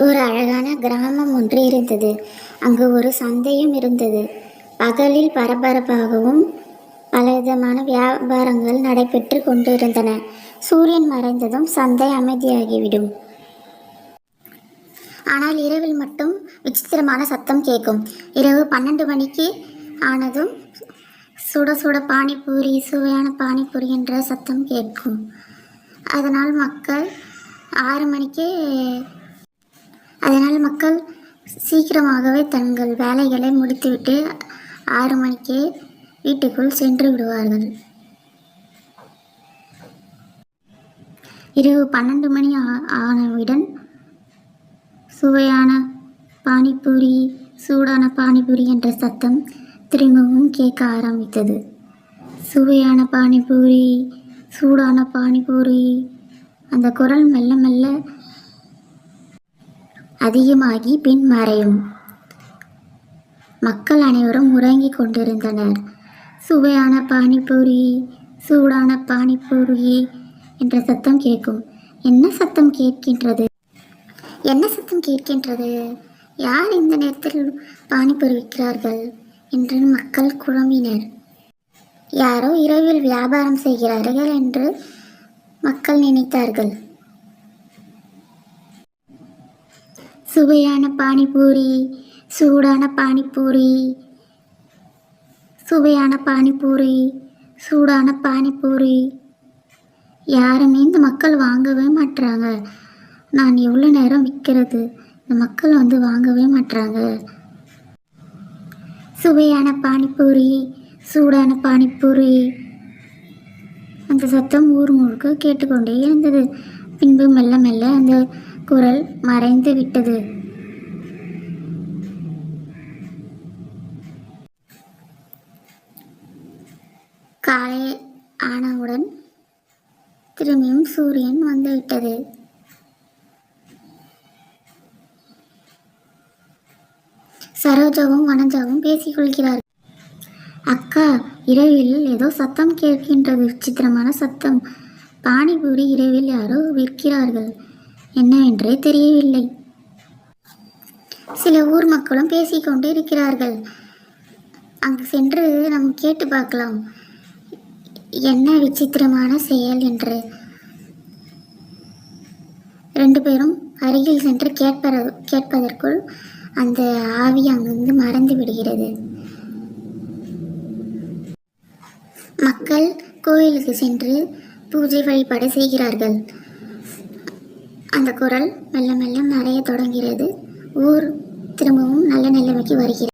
ஒரு அழகான கிராமம் ஒன்று இருந்தது. அங்கு ஒரு சந்தையும் இருந்தது. பகலில் பரபரப்பாகவும் பலவிதமான வியாபாரங்கள் நடைபெற்று கொண்டிருந்தன. சூரியன் மறைந்ததும் சந்தை அமைதியாகிவிடும். ஆனால் இரவில் மட்டும் விசித்திரமான சத்தம் கேட்கும். இரவு 12 மணிக்கு ஆனதும் சுட சுட பானிபூரி, சுவையான பானிபூரி என்ற சத்தம் கேட்கும். அதனால் மக்கள் சீக்கிரமாகவே தங்கள் வேலைகளை முடித்துவிட்டு 6 மணிக்கே வீட்டுக்குள் சென்று விடுவார்கள். இரவு 12 மணி ஆனவுடன் சுவையான பானிபூரி, சூடான பானிபூரி என்ற சத்தம் திரும்பவும் கேட்க ஆரம்பித்தது. சுவையான பானிபூரி, சூடான பானிபூரி. அந்த குரல் மெல்ல மெல்ல அதிகமாகி பின் மறையும். மக்கள் அனைவரும் உறங்கிக் கொண்டிருந்தனர். சுவையான பானிபூரி, சூடான பானிபூரி என்ற சத்தம் கேட்கும். என்ன சத்தம் கேட்கின்றது? என்ன சத்தம் கேட்கின்றது? யார் இந்த நேரத்தில் பானிபூரி விற்கிறார்கள் என்று மக்கள் குழம்பினர். யாரோ இரவில் வியாபாரம் செய்கிறார்கள் என்று மக்கள் நினைத்தார்கள். சுவையான பானிபூரி, சூடான பானிபூரி. சுவையான பானிபூரி, சூடான பானிபூரி. யாருமே இந்த மக்கள் வாங்கவே மாட்டுறாங்க. நான் எவ்வளோ நேரம் விற்கிறது, இந்த மக்கள் வந்து வாங்கவே மாட்டுறாங்க. சுவையான பானிபூரி, சூடான பானிபூரி. அந்த சத்தம் ஊர் முழுக்க கேட்டுக்கொண்டே இருந்தது. பின்பு மெல்ல மெல்ல அந்த குரல் மறைந்து விட்டது. காலை ஆனவுடன் திரும்பியும் சூரியன் வந்துவிட்டது. சரோஜாவும் வனஜாவும் பேசிக்கொள்கிறார்கள். அக்கா, இரவில் ஏதோ சத்தம் கேட்கின்றது, விசித்திரமான சத்தம். பானிபூரி இரவில் யாரோ விற்கிறார்கள், என்னவென்றே தெரியவில்லை. சில ஊர் மக்களும் பேசிக்கொண்டு இருக்கிறார்கள். அங்கு சென்று நாம் கேட்டு பார்க்கலாம், என்ன விசித்திரமான செயல் என்று. 2 பேரும் அருகில் சென்று கேட்பதற்குள் அந்த ஆவி அங்கிருந்து மறைந்து விடுகிறது. மக்கள் கோயிலுக்கு சென்று பூஜை வழிபாடு செய்கிறார்கள். அந்த குரல் மெல்ல மெல்ல மறைய தொடங்கிறது. ஊர் திரும்பவும் நல்ல நிலைமைக்கு வருகிறது.